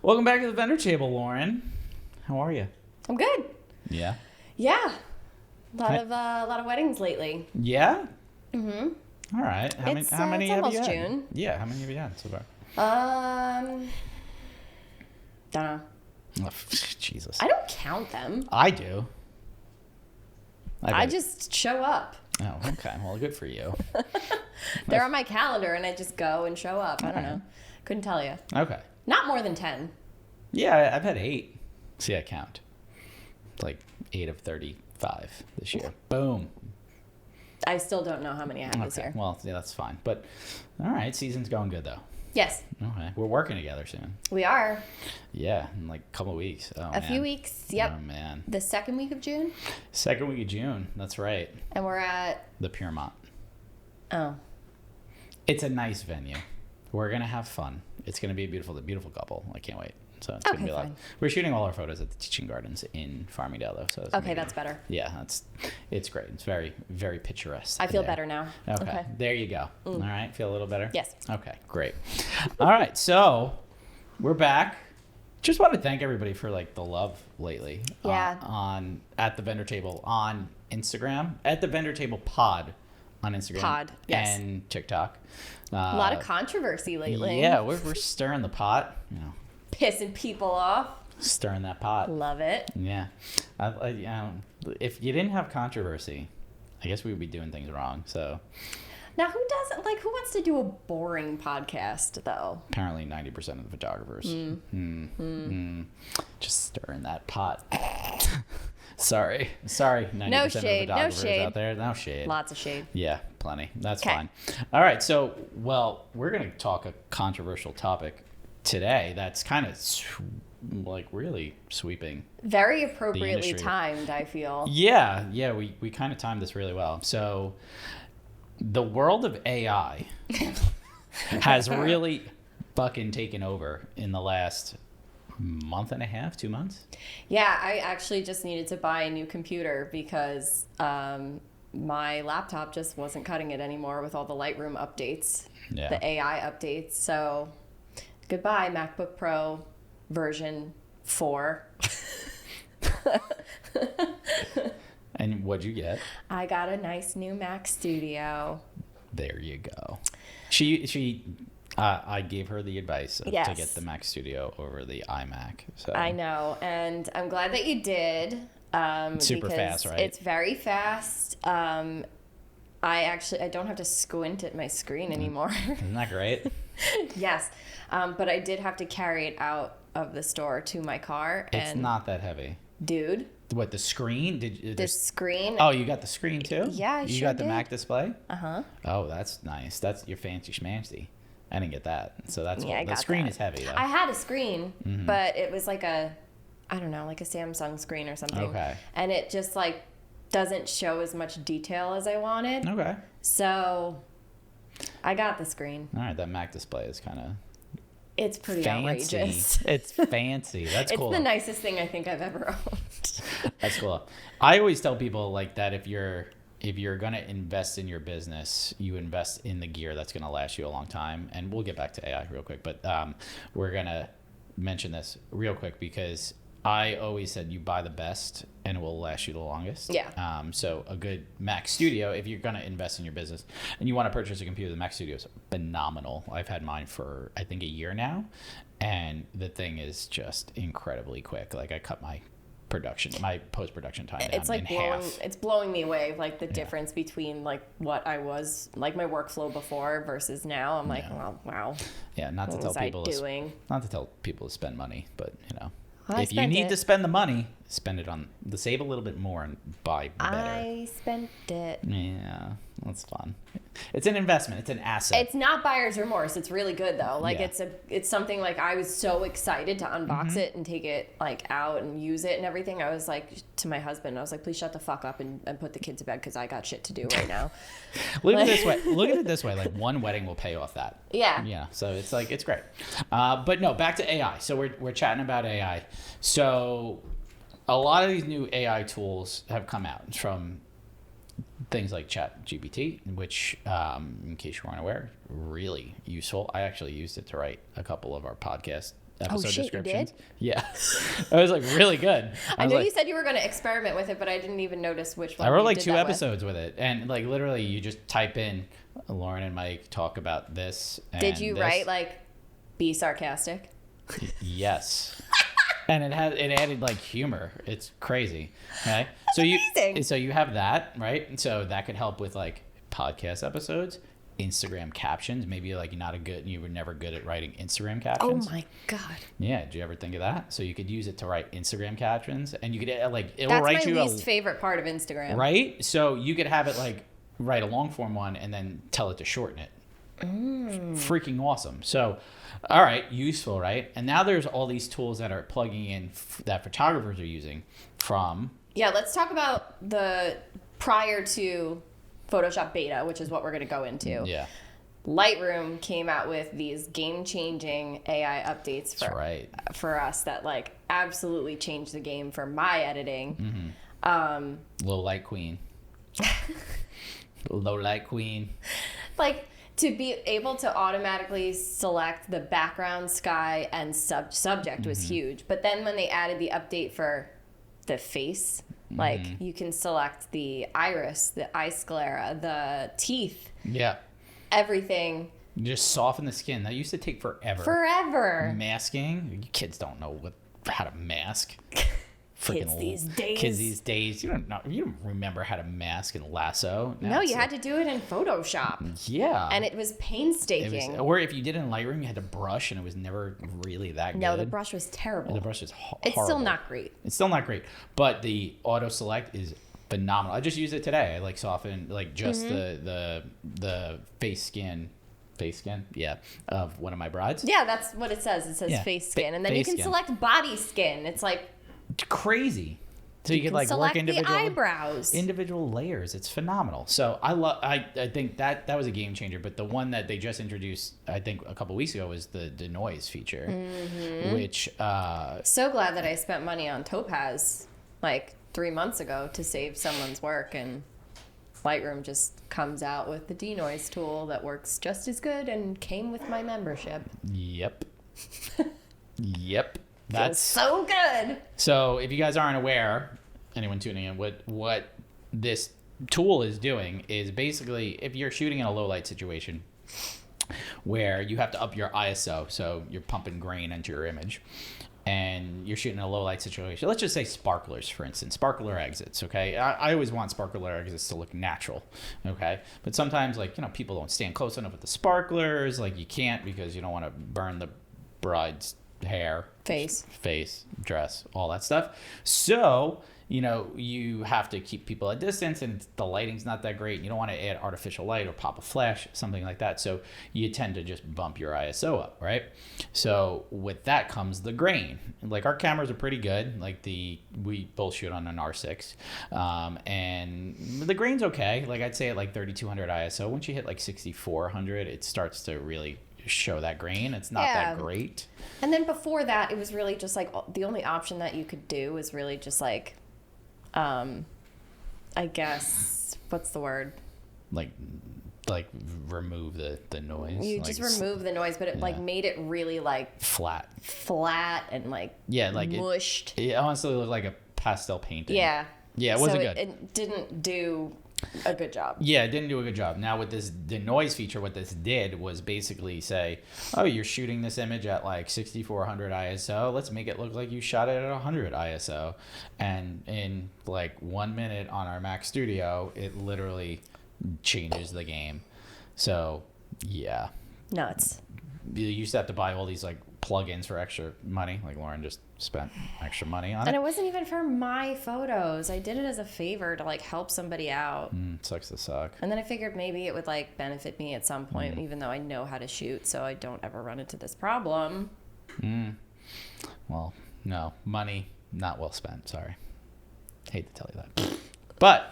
Welcome back to the vendor table, Lauren. How are you? I'm good. Yeah. Yeah. A lot of weddings lately. Yeah. Mm-hmm. All right. How many It's have you almost had? June. Yeah. How many have you had so far? Don't know. Oh, Jesus. I don't count them. I do. I just show up. Oh, okay. Well, good for you. They're on my calendar, and I just go and show up. I don't know. Couldn't tell you. Okay. Not more than 10. Yeah, I've had 8. See, I count. Like 8 of 35 this year. Boom. I still don't know how many I have this year. Well, yeah, that's fine. But all right, season's going good though. Yes. Okay. We're working together soon. We are. Yeah, in like a couple of weeks. Oh, A few weeks. Yep. Oh man. The second week of June. Second week of June. That's right. And we're at. The Piermont. Oh. It's a nice venue. We're gonna have fun. It's gonna be a beautiful couple. I can't wait. So it's gonna be a lot. Fine. We're shooting all our photos at the Teaching Gardens in Farmingdale, though. So Okay, that's better. Yeah, it's great. It's very, very picturesque. I feel there. better now. Okay. There you go. All right. Feel a little better? Yes. Okay, great. All right. So we're back. Just want to thank everybody for like the love lately. Yeah. On at the vendor table on Instagram, at the vendor table pod on Instagram. Yes. And TikTok. A lot of controversy lately. Yeah, we're stirring the pot. You know, Pissing people off. stirring that pot. Love it. Yeah. If you didn't have controversy, I guess we would be doing things wrong. So Now, who wants to do a boring podcast, though? apparently 90% of the photographers. Just stirring that pot. Sorry. 90% of the shade, no photographers shade. out there. No shade. Lots of shade. Yeah, plenty. That's 'Kay. fine. All right. So, well, we're going to talk a controversial topic today that's kind of like really sweeping. Very appropriately industry. timed, I feel. Yeah, we kind of timed this really well. So the world of AI has really fucking taken over in the last month and a half, 2 months. Yeah, I actually just needed to buy a new computer because my laptop just wasn't cutting it anymore with all the Lightroom updates, Yeah. the AI updates. So goodbye, MacBook Pro version 4. And what'd you get? I got a nice new Mac Studio. There you go. I gave her the advice to Yes. get the Mac Studio over the iMac. So I know, and I'm glad that you did. Super because fast, right? It's very fast. I don't have to squint at my screen anymore. Isn't that great? Yes, but I did have to carry it out of the store to my car. It's not that heavy. Dude, What, the screen? the screen. Oh, you got the screen too? Yeah, I You sure got the did. Mac display? Uh-huh. Oh, that's nice. That's your fancy schmancy. I didn't get that. So that's Yeah, I the got screen that. is heavy though. I had a screen, but it was like I don't know, like a Samsung screen or something. Okay. And it just like doesn't show as much detail as I wanted. Okay. So I got the screen. All right, that Mac display is kind of It's pretty fancy. outrageous. It's fancy. That's It's cool. the nicest thing I think I've ever owned. That's cool. I always tell people like that if you're gonna invest in your business, you invest in the gear that's gonna last you a long time. And we'll get back to AI real quick, but we're gonna mention this real quick because I always said you buy the best and it will last you the longest. Yeah. So a good Mac Studio, if you're gonna invest in your business and you want to purchase a computer, the Mac Studio is phenomenal. I've had mine for I think a year now, and the thing is just incredibly quick. Like I cut my post-production time It's down like in half. it's blowing me away, like the difference between like what I was like my workflow before versus now. I'm like, well, wow. Yeah, not to What tell was I people doing? not to tell people to spend money, but you know, Well, I if you spent need it. to spend the money, spend it on save a little bit more and buy better. I spent it. Yeah, that's fun. It's an investment. It's an asset. It's not buyer's remorse. It's really good though. Like Yeah. it's something like I was so excited to unbox it and take it like out and use it and everything. I was like to my husband, I was like, please shut the fuck up and put the kids to bed because I got shit to do right now. Look at it this way. Look at it this way. Like one wedding will pay off that. Yeah. Yeah. So it's like it's great. But no, back to AI. So we're chatting about AI. So a lot of these new AI tools have come out from things like ChatGPT, which, in case you weren't aware, really useful. I actually used it to write a couple of our podcast episode shit, you descriptions. did? Yeah. It was like really good. I was know like, you said you were going to experiment with it, but I didn't even notice which one. I wrote you like did 2 that with. episodes with it, and like literally you just type in Lauren and Mike talk about this. And Did you this. write like be sarcastic? Yes. And it added like humor. It's crazy. Okay. Amazing. So you have that, right? And so that could help with like podcast episodes, Instagram captions. Maybe like you were never good at writing Instagram captions. Oh my God. Yeah. Did you ever think of that? So you could use it to write Instagram captions, and you could like it will That's write my you least favorite part of Instagram. right. So you could have it like write a long form one and then tell it to shorten it. Freaking awesome. So, all right, useful, right? And now there's all these tools that are plugging in that photographers are using from. Yeah, let's talk about the prior to Photoshop beta, which is what we're going to go into. Yeah. Lightroom came out with these game-changing AI updates That's right. for us that like absolutely changed the game for my editing. Low light queen. Low light queen. Like to be able to automatically select the background, sky, and subject was huge. But then when they added the update for the face, like you can select the iris, the eye sclera, the teeth, Yeah. everything. You just soften the skin. That used to take forever. Forever. Masking. You kids don't know how to mask. Kids these days. Kids these days. You don't remember how to mask and lasso. Now No, it's you had to do it in Photoshop. Yeah. And it was painstaking. or if you did it in Lightroom, you had to brush, and it was never really that good. No, the brush was terrible. The brush is horrible. It's still not great. It's still not great, but the auto select is phenomenal. I just used it today. I like softened like just the face skin, yeah, of one of my brides. Yeah, that's what it says. It says Yeah, face skin, and then you can skin. select body skin. It's like It's crazy. So you could like select work individual the eyebrows. individual layers. It's phenomenal. So I think that was a game changer. But the one that they just introduced, I think a couple weeks ago, was the denoise feature, which So glad that I spent money on Topaz like 3 months ago to save someone's work, and Lightroom just comes out with the denoise tool that works just as good and came with my membership. yep. Feels so good. So if you guys aren't aware, anyone tuning in, what this tool is doing is basically if you're shooting in a low light situation where you have to up your ISO, so you're pumping grain into your image, and you're shooting in a low light situation. Let's just say sparklers, for instance, sparkler exits. Okay, I always want sparkler exits to look natural. Okay, but sometimes people don't stand close enough with the sparklers. Like you can't because you don't want to burn the bride's hair, Face, dress, all that stuff. So you have to keep people at distance, and the lighting's not that great. You don't want to add artificial light or pop a flash, something like that. So you tend to just bump your ISO up, right? So with that comes the grain. Like our cameras are pretty good. Like we both shoot on an R6, and the grain's okay. Like I'd say at like 3200 ISO. Once you hit like 6400, it starts to really show that grain. It's not that great. And then before that, it was really just like the only option that you could do was really just like, I guess, what's the word? Like remove the noise. You just remove the noise, but it like made it really like flat and like mushed. It honestly looked like a pastel painting. Yeah, it wasn't good. It didn't do a good job. Yeah, it didn't do a good job. Now with the noise feature, what this did was basically say, oh, you're shooting this image at like 6400 ISO. Let's make it look like you shot it at 100 ISO. And in like 1 minute on our Mac Studio, it literally changes the game. So yeah, nuts. You used to have to buy all these like plugins for extra money. Like Lauren just spent extra money on it. And it wasn't even for my photos. I did it as a favor to like help somebody out. Sucks to suck. And then I figured maybe it would like benefit me at some point, even though I know how to shoot, so I don't ever run into this problem. Well, no, money not well spent. Sorry, hate to tell you that.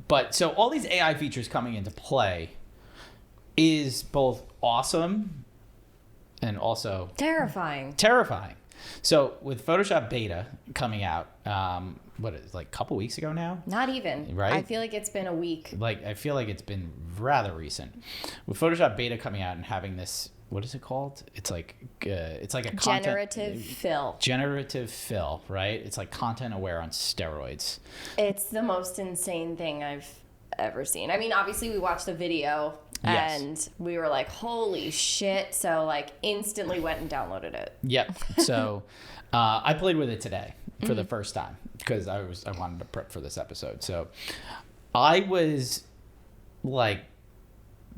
But so all these AI features coming into play is both awesome and also terrifying. So with Photoshop beta coming out, what is it, like a couple weeks ago now? Not even. Right? I feel like it's been a week. Like I feel like it's been rather recent. With Photoshop beta coming out and having this what is it called? It's like a generative fill, right? It's like content aware on steroids. It's the most insane thing I've ever seen. I mean, obviously we watched the video and we were like, holy shit. So like instantly went and downloaded it. Yep. So I played with it today for the first time because I wanted to prep for this episode. So I was like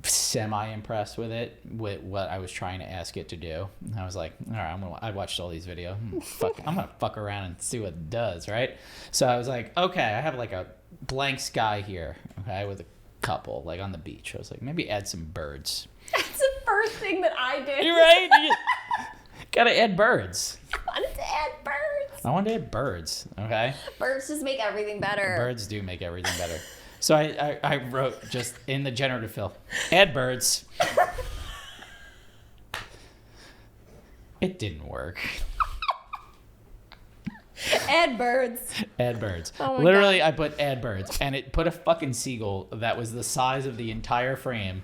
semi-impressed with it, with what I was trying to ask it to do. I was like, all right, I watched all these videos. I'm gonna fuck around and see what it does, right? So I was like, okay, I have like a blank sky here, okay, with a couple, like on the beach. I was like, maybe add some birds. That's the first thing that I did. You're right. You gotta add birds. I wanted to add birds. I wanted to add birds, okay? Birds just make everything better. Birds do make everything better. So I wrote just in the generative fill, add birds. It didn't work. Add birds. Add birds. Oh my Literally, God. I put add birds, and it put a fucking seagull that was the size of the entire frame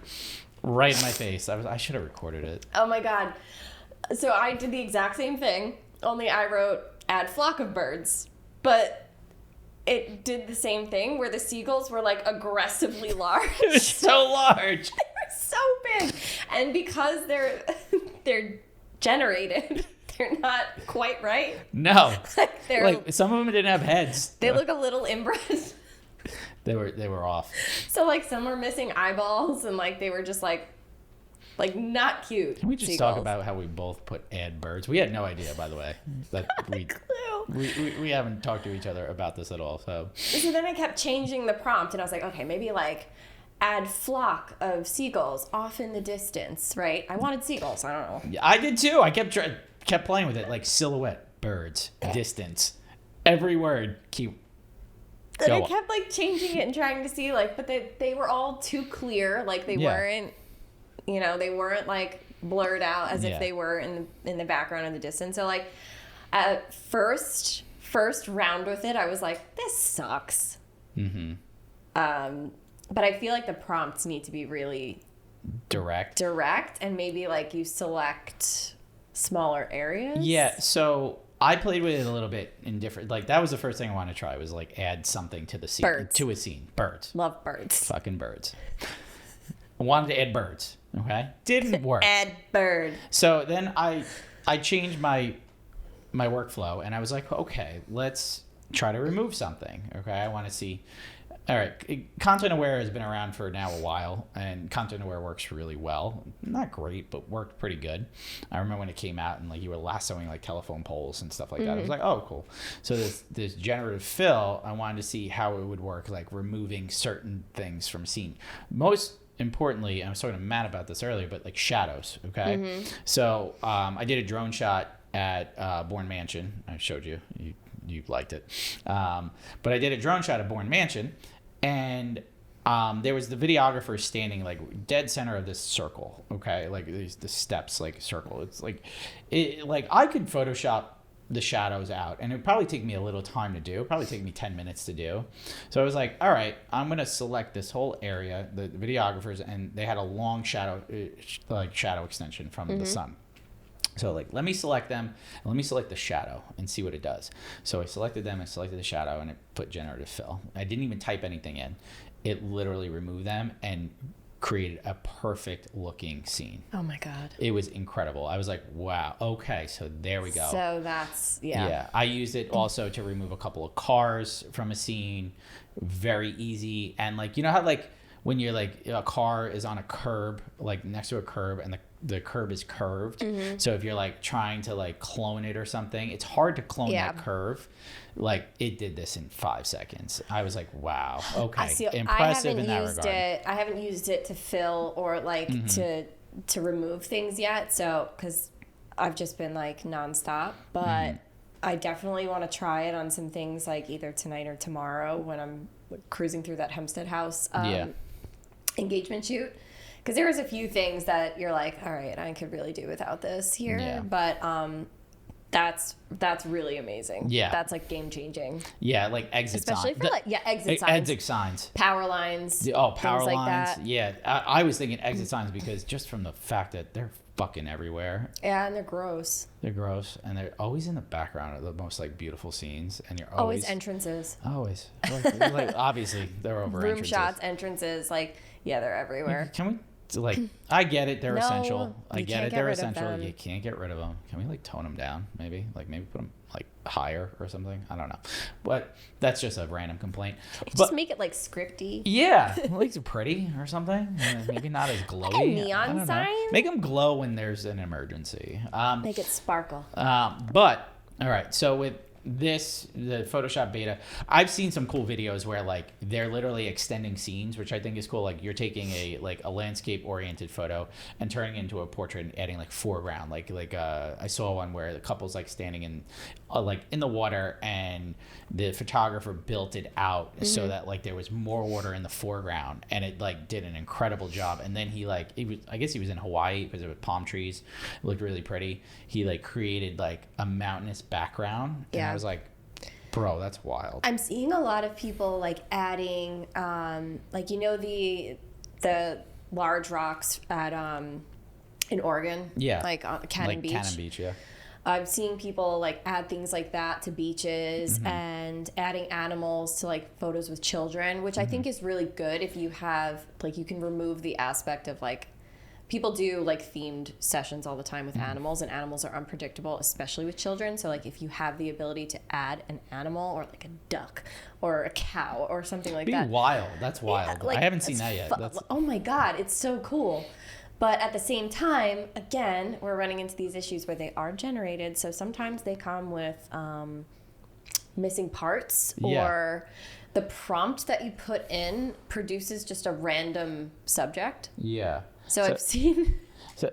right in my face. I should have recorded it. Oh my God. So I did the exact same thing, only I wrote add flock of birds. But it did the same thing where the seagulls were like aggressively large. It was so large. They were so big. And because they're generated, they're not quite right. No. Like some of them didn't have heads. they look a little inbred. They were off. So like some were missing eyeballs and like they were just like not cute. Can we just seagulls. talk about how we both put add birds? We had no idea, by the way, that we haven't talked to each other about this at all. So then I kept changing the prompt, and I was like, okay, maybe like add flock of seagulls off in the distance, right? I wanted seagulls. I don't know. yeah, I did too. I kept playing with it, like silhouette, birds, distance, every word. Keep. And I kept like changing it and trying to see like, but they were all too clear. Like they weren't. They weren't like blurred out as if they were in the background in the distance. So like at first round with it, I was like, this sucks. Mm-hmm. But I feel like the prompts need to be really direct and maybe like you select smaller areas. Yeah. So I played with it a little bit in different, like that was the first thing I wanted to try was like add something to the scene, to a scene. Birds. Love birds. Fucking birds. I wanted to add birds. Okay. Didn't work. Add bird. So then I changed my workflow and I was like, okay, let's try to remove something. Okay. I want to see. All right. Content aware has been around for now a while and content aware works really well. Not great, but worked pretty good. I remember when it came out and like you were lassoing like telephone poles and stuff like that. I was like, oh, cool. So this generative fill, I wanted to see how it would work, like removing certain things from scene. Most importantly, I was talking to Matt about this earlier, but like shadows, okay? Mm-hmm. So I did a drone shot at Bourne Mansion. I showed you. You liked it. But I did a drone shot at Bourne Mansion, and there was the videographer standing like dead center of this circle, okay? Like the steps, like circle. It's like, I could Photoshop the shadows out, and it would probably take me a little time to do. It'd probably take me 10 minutes to do. So I was like, all right, I'm gonna select this whole area, the videographers, and they had a long shadow extension from the sun. So like, let me select them, and let me select the shadow and see what it does. So I selected them, I selected the shadow, and it put generative fill. I didn't even type anything in. It literally removed them and created a perfect looking scene. Oh my God. It was incredible. I was like, wow, okay, so there we go. So that's, yeah. I used it also to remove a couple of cars from a scene. Very easy. And like, you know how like when you're like, a car is on a curb, like next to a curb, and the curb is curved. Mm-hmm. So if you're like trying to like clone it or something, it's hard to clone that curve. Like it did this in 5 seconds. I was like, wow, okay, impressive in that regard. I haven't used it to fill or like to remove things yet. So, cause I've just been like nonstop, but I definitely want to try it on some things like either tonight or tomorrow when I'm cruising through that Hempstead House engagement shoot. Because there was a few things that you're like, all right, I could really do without this here. Yeah. But That's really amazing. Yeah. That's like game changing. Yeah, like exit signs. Especially for exit signs. Exit signs. Power lines. Power like lines. that. Yeah, I was thinking exit signs because just from the fact that they're fucking everywhere. Yeah, and they're gross. They're gross, and they're always in the background of the most like beautiful scenes, and you're always entrances. Always, like obviously they're over room entrances. shots, entrances, like they're everywhere. Can we? Like, I get it, they're No, essential. I you get can't it, get they're rid of essential. them. You can't get rid of them. Can we like tone them down? Maybe put them like higher or something. I don't know, but that's just a random complaint. Just make it like scripty. Yeah, like pretty or something. Maybe not as glowy. Like a neon sign. Make them glow when there's an emergency. Make it sparkle. But all right, so with the Photoshop beta, I've seen some cool videos where like they're literally extending scenes, which I think is cool. Like you're taking a landscape oriented photo and turning it into a portrait and adding like foreground. I saw one where the couple's like standing in the water, and the photographer built it out so that like there was more water in the foreground, and it like did an incredible job. And then I guess he was in Hawaii because there were palm trees. It looked really pretty. He like created like a mountainous background. Yeah. I was like, bro, that's wild. I'm seeing a lot of people like adding, the large rocks at in Oregon. Yeah. Like Cannon Beach. Cannon Beach, yeah. I'm seeing people like add things like that to beaches and adding animals to like photos with children, which I think is really good if you have like you can remove the aspect of like people do like themed sessions all the time with animals, and animals are unpredictable, especially with children. So like if you have the ability to add an animal or like a duck or a cow or something like that. Wild. That's wild. Yeah, like, I haven't seen that yet. Oh my God, it's so cool. But at the same time, again, we're running into these issues where they are generated. So sometimes they come with missing parts, or the prompt that you put in produces just a random subject. Yeah. So I've seen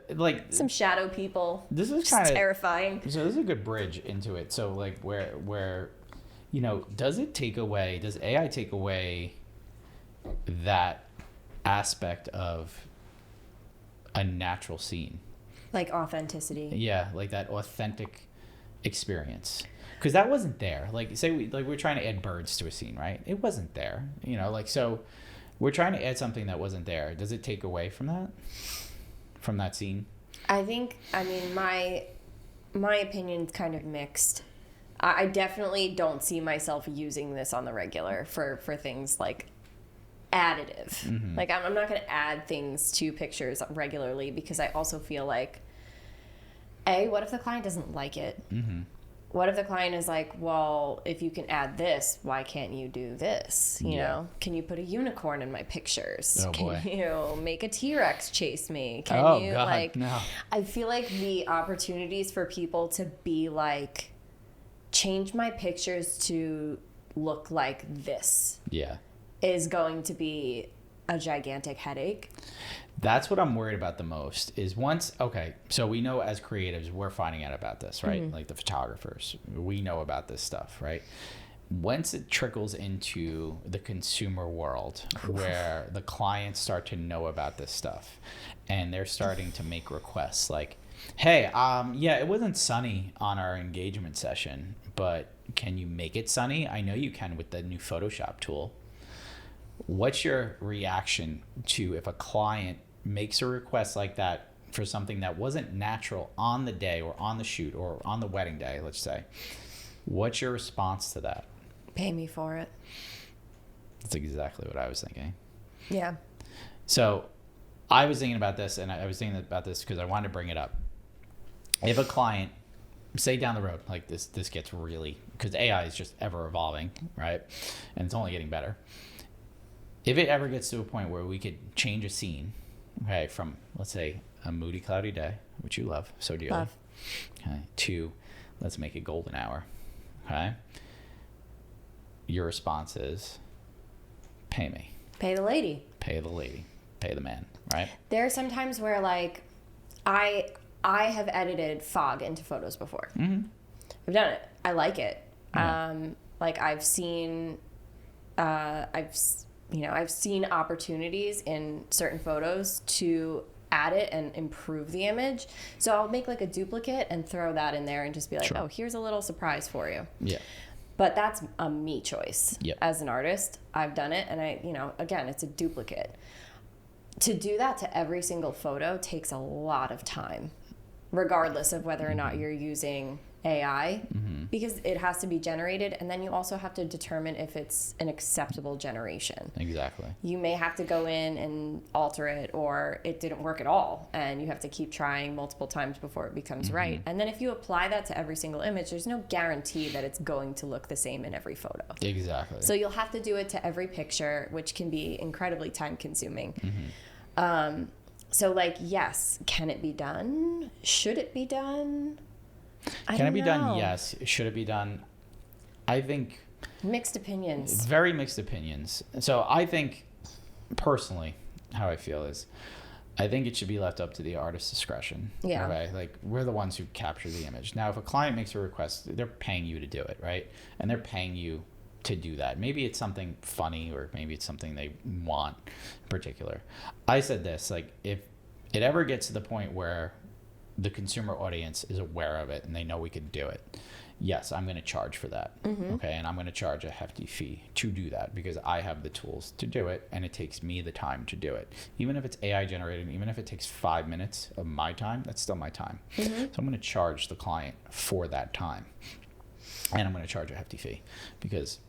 like some shadow people. This is kind of terrifying. So this is a good bridge into it. So like where does AI take away that aspect of a natural scene? Like authenticity. Yeah, like that authentic experience. Because that wasn't there. Like say we're trying to add birds to a scene, right? It wasn't there. So we're trying to add something that wasn't there. Does it take away from that scene? I mean, my opinion's kind of mixed. I definitely don't see myself using this on the regular for things like additive. Like I'm not going to add things to pictures regularly, because I also feel like, what if the client doesn't like it? What if the client is like, well, if you can add this, why can't you do this? You know, can you put a unicorn in my pictures? Oh, boy. Can you make a T-Rex chase me? God, No. no. I feel like the opportunities for people to be like, change my pictures to look like this. Yeah. Is going to be a gigantic headache. That's what I'm worried about the most is so we know as creatives, we're finding out about this, right? Like the photographers, we know about this stuff, right? Once it trickles into the consumer world where the clients start to know about this stuff and they're starting to make requests like, hey, it wasn't sunny on our engagement session, but can you make it sunny? I know you can with the new Photoshop tool. What's your reaction to if a client makes a request like that for something that wasn't natural on the day or on the shoot or on the wedding day, let's say? What's your response to that? Pay me for it. That's exactly what I was thinking. Yeah. So I was thinking about this, and I was thinking about this because I wanted to bring it up. If a client, say down the road, like this gets really, because AI is just ever evolving, right? And it's only getting better. If it ever gets to a point where we could change a scene, okay, from, let's say, a moody, cloudy day, which you love so dearly, Love. Okay, to let's make it golden hour, okay? Your response is, pay me. Pay the lady. Pay the lady. Pay the man, right? There are some times where, like, I have edited fog into photos before. I've done it. I like it. Yeah. I've seen I've seen opportunities in certain photos to add it and improve the image. So I'll make like a duplicate and throw that in there and just be like, oh, here's a little surprise for you. Yeah. But that's a me choice. Yep. As an artist, I've done it, and again, it's a duplicate. To do that to every single photo takes a lot of time, regardless of whether or not you're using AI, because it has to be generated, and then you also have to determine if it's an acceptable generation. Exactly. You may have to go in and alter it, or it didn't work at all, and you have to keep trying multiple times before it becomes right. And then if you apply that to every single image, there's no guarantee that it's going to look the same in every photo. Exactly. So you'll have to do it to every picture, which can be incredibly time consuming. So like, yes, can it be done? Should it be done? Can it be done? Yes. Should it be done? I think mixed opinions. Very mixed opinions. So I think, personally, how I feel is, I think it should be left up to the artist's discretion. Yeah. Okay? Like, we're the ones who capture the image. Now, if a client makes a request, they're paying you to do it, right? And they're paying you to do that. Maybe it's something funny, or maybe it's something they want in particular. I said this, like, if it ever gets to the point where the consumer audience is aware of it and they know we could do it, yes, I'm going to charge for that. Okay. And I'm going to charge a hefty fee to do that, because I have the tools to do it, and it takes me the time to do it. Even if it's AI generated, even if it takes 5 minutes of my time, that's still my time. So I'm going to charge the client for that time, and I'm going to charge a hefty fee, because,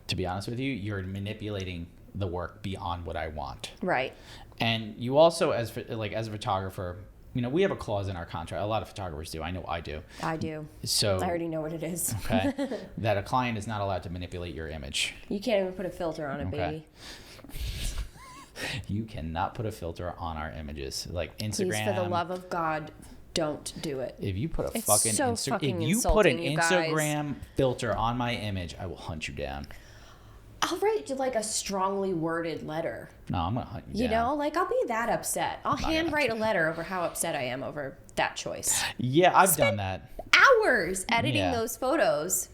to be honest with you, you're manipulating the work beyond what I want. Right. And you also, as a photographer, we have a clause in our contract. A lot of photographers do. I know I do. I do. So I already know what it is. Okay. That a client is not allowed to manipulate your image. You can't even put a filter on it, baby. You cannot put a filter on our images. Like Instagram. Please, for the love of God, don't do it. If you put a It's fucking so fucking if you put an insulting, you guys. Instagram filter on my image, I will hunt you down. I'll write you like a strongly worded letter. No, I'm gonna hunt you down. You know, like I'll be that upset. I'll handwrite a letter over how upset I am over that choice. Yeah, I've done that. Hours editing Yeah. those photos,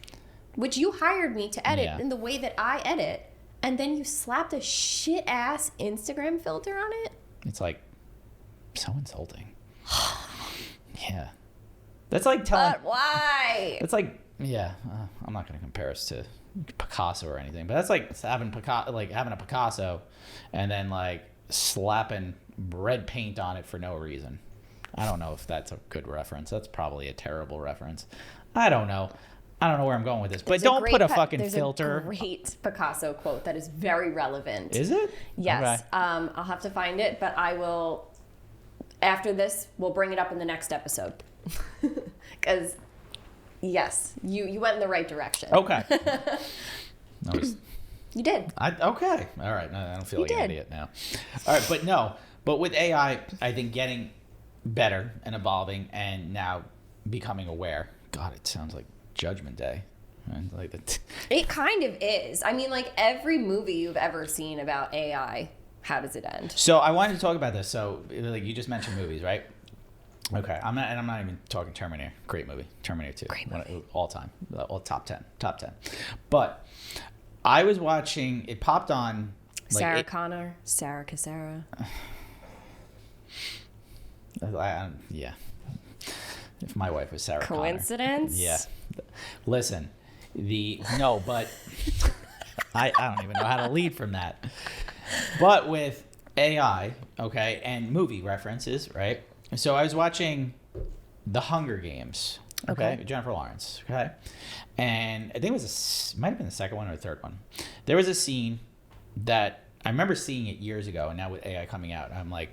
which you hired me to edit Yeah. in the way that I edit, and then you slapped a shit ass Instagram filter on it. It's like so insulting. Yeah, that's like telling. But why? It's like, yeah, I'm not going to compare us to Picasso or anything, but that's like having a Picasso and then like slapping red paint on it for no reason. I don't know if that's a good reference. That's probably a terrible reference. I don't know where I'm going with this, but don't put a fucking filter. There's a great Picasso quote that is very relevant. Is it? Yes. Okay. I'll have to find it, but I will. After this, we'll bring it up in the next episode. Because, yes, you went in the right direction. Okay. You did. Okay. All right. No, I don't feel You like an did. idiot now. All right. But with AI, I think getting better and evolving and now becoming aware. God, it sounds like Judgment Day. And like It kind of is. I mean, like every movie you've ever seen about AI, how does it end? So I wanted to talk about this. So like you just mentioned movies, right? Okay. I'm not even talking Terminator. Great movie. Terminator 2. Great movie. All time. All top 10. But I was watching, it popped on. Like, Sarah Connor, Sarah Cassara. Yeah. If my wife was Sarah Connor. Coincidence? Yeah. Listen, but I don't even know how to lead from that. But with AI, okay, and movie references, right? So I was watching The Hunger Games, okay, with Jennifer Lawrence, okay? And I think it might have been the second one or the third one. There was a scene that I remember seeing it years ago, and now with AI coming out, I'm like,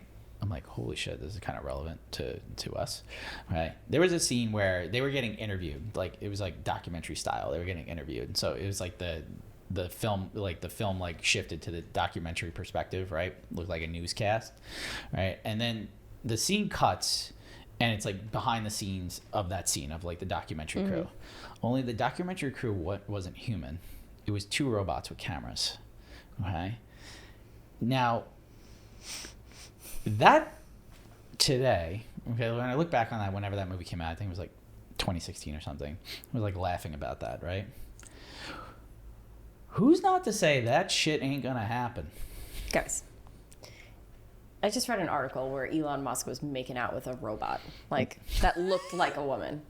holy shit, this is kind of relevant to us, right? There was a scene where they were getting interviewed, like it was like documentary style. They were getting interviewed, and so it was like the film shifted to the documentary perspective, right? Looked like a newscast, right? And then the scene cuts, and it's like behind the scenes of that scene of like the documentary crew. Only the documentary crew wasn't human; it was two robots with cameras. Okay, now. That today, okay, when I look back on that, whenever that movie came out, I think it was like 2016 or something. I was like laughing about that, right? Who's not to say that shit ain't gonna happen? Guys, I just read an article where Elon Musk was making out with a robot, like that looked like a woman.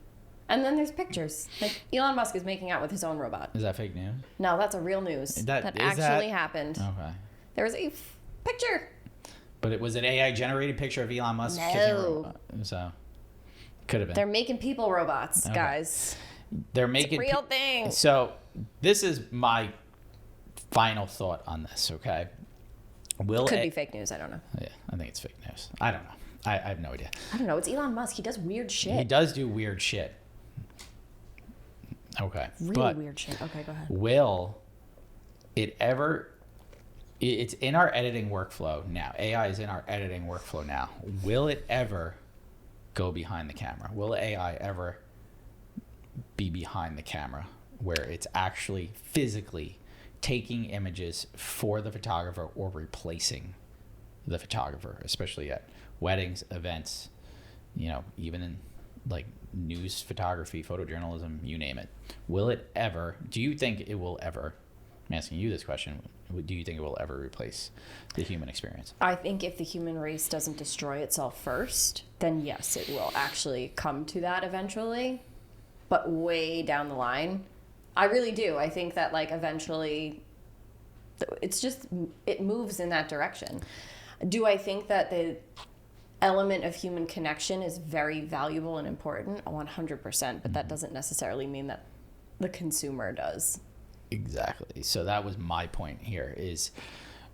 And then there's pictures. Like Elon Musk is making out with his own robot. Is that fake news? No, that's a real news. That actually happened. Okay. There was a picture. But it was an AI generated picture of Elon Musk kissing a robot. So could have been. They're making people robots, Okay. guys. They're making It's a real thing. So this is my final thought on this, okay? Could be fake news. I don't know. Yeah, I think it's fake news. I don't know. I have no idea. I don't know. It's Elon Musk. He does weird shit. He does do weird shit. Okay. Really weird shit. Okay, go ahead. Will it ever... It's in our editing workflow now. AI is in our editing workflow now. Will it ever go behind the camera? Will AI ever be behind the camera where it's actually physically taking images for the photographer or replacing the photographer, especially at weddings, events, you know, even in like news photography, photojournalism, you name it. Will it ever, do you think it will ever, I'm asking you this question, do you think it will ever replace the human experience? I think if the human race doesn't destroy itself first, then yes, it will actually come to that eventually, but way down the line. I really do. I think that like eventually it moves in that direction. Do I think that the element of human connection is very valuable and important? 100%, but that doesn't necessarily mean that the consumer does. Exactly. So that was my point here is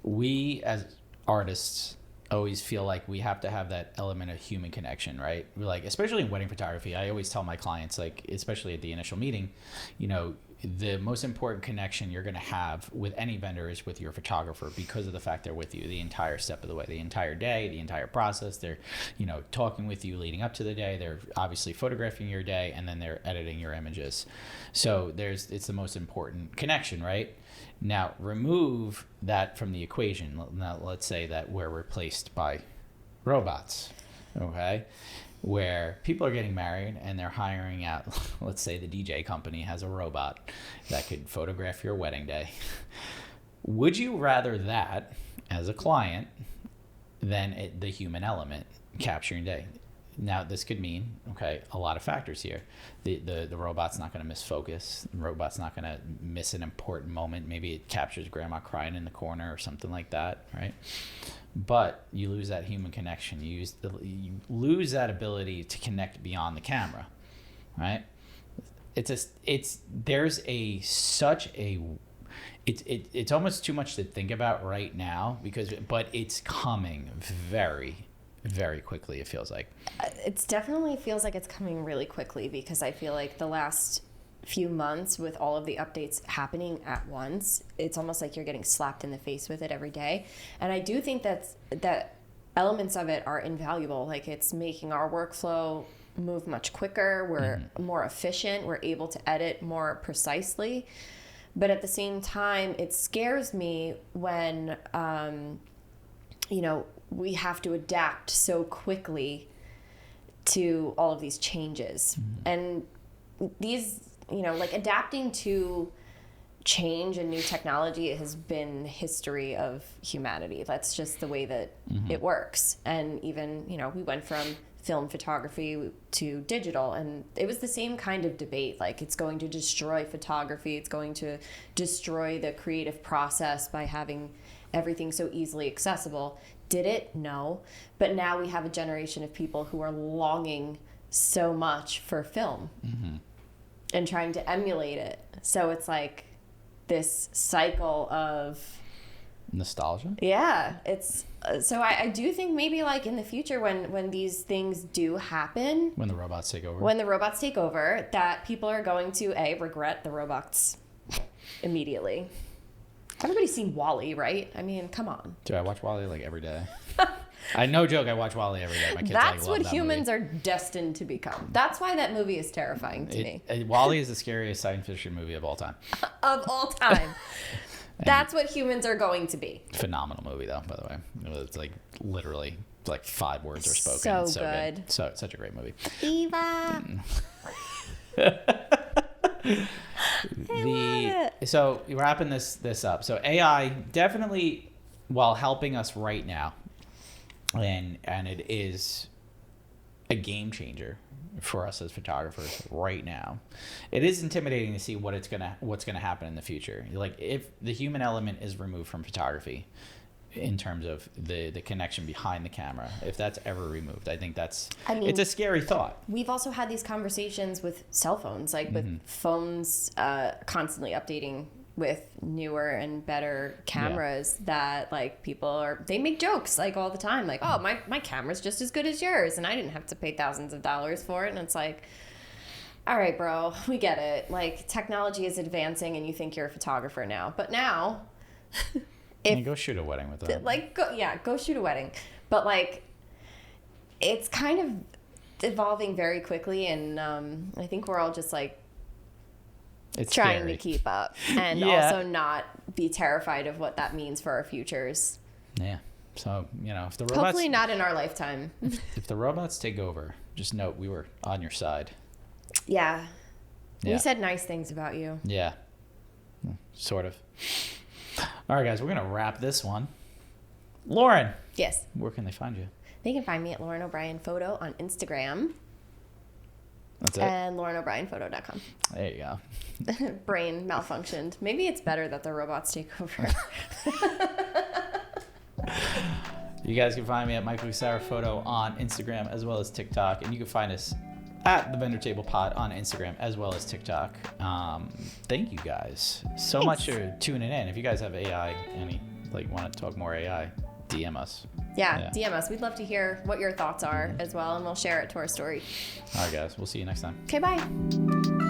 we as artists always feel like we have to have that element of human connection, right? We're like, especially in wedding photography, I always tell my clients, like, especially at the initial meeting, you know, the most important connection you're going to have with any vendor is with your photographer because of the fact they're with you the entire step of the way, the entire day, the entire process. They're, you know, talking with you leading up to the day. They're obviously photographing your day and then they're editing your images. So it's the most important connection, right? Now remove that from the equation. Now let's say that we're replaced by robots, okay? Where people are getting married and they're hiring out, let's say the DJ company has a robot that could photograph your wedding day. Would you rather that as a client than the human element capturing day? Now this could mean, okay, a lot of factors here. The robot's not going to miss focus. The robot's not going to miss an important moment. Maybe it captures grandma crying in the corner or something like that, right? But you lose that human connection. You lose that ability to connect beyond the camera, right? It's almost too much to think about right now but it's coming very, very quickly. It feels like it definitely feels like it's coming really quickly because I feel like the last few months with all of the updates happening at once, it's almost like you're getting slapped in the face with it every day. And I do think that elements of it are invaluable. Like it's making our workflow move much quicker. We're more efficient. We're able to edit more precisely. But at the same time, it scares me when, you know, we have to adapt so quickly to all of these changes. And these, you know, like adapting to change and new technology has been the history of humanity. That's just the way that it works. And even, you know, we went from film photography to digital, and it was the same kind of debate. Like, it's going to destroy photography. It's going to destroy the creative process by having everything so easily accessible. Did it? No. But now we have a generation of people who are longing so much for film and trying to emulate it. So it's like this cycle of nostalgia. Yeah, it's so I do think maybe like in the future when these things do happen, when the robots take over, that people are going to regret the robots immediately. Everybody's seen WALL-E, right? I mean, come on. Dude, I watch WALL-E like every day. No joke, I watch WALL-E every day. My kids That's love what that humans movie. are destined to become. That's why that movie is terrifying to me. WALL-E is the scariest science fiction movie of all time. Of all time. That's what humans are going to be. Phenomenal Movie, though, by the way. It's like literally like 5 words are spoken. So good. So such a great movie. Eva. So wrapping this up. So AI definitely, while helping us right now, and it is a game changer for us as photographers right now. It is intimidating to see what's gonna happen in the future. Like if the human element is removed from photography, in terms of the connection behind the camera, if that's ever removed, I think it's a scary thought. We've also had these conversations with cell phones, like with phones constantly updating with newer and better cameras that like they make jokes like all the time, like, oh, my camera's just as good as yours and I didn't have to pay thousands of dollars for it. And it's like, all right, bro, we get it. Like technology is advancing and you think you're a photographer now, but now go shoot a wedding with them. Like, go shoot a wedding. But, like, it's kind of evolving very quickly, and I think we're all just, like, trying to keep up. And also not be terrified of what that means for our futures. Yeah. So, if the robots... Hopefully not in our lifetime. If the robots take over, just note we were on your side. Yeah. We said nice things about you. Yeah. Sort of. All right, guys, we're going to wrap this one. Lauren. Yes. Where can they find you? They can find me at Lauren O'Brien Photo on Instagram. That's it? And LaurenO'BrienPhoto.com. There you go. Brain malfunctioned. Maybe it's better that the robots take over. You guys can find me at Michael Sarah Photo on Instagram as well as TikTok. And you can find us at the Vendor Table Pod on Instagram as well as TikTok. Thank you guys so much for tuning in. If you guys have AI and want to talk more AI, DM us. Yeah, DM us. We'd love to hear what your thoughts are as well, and we'll share it to our story. All right, guys. We'll see you next time. Okay, bye.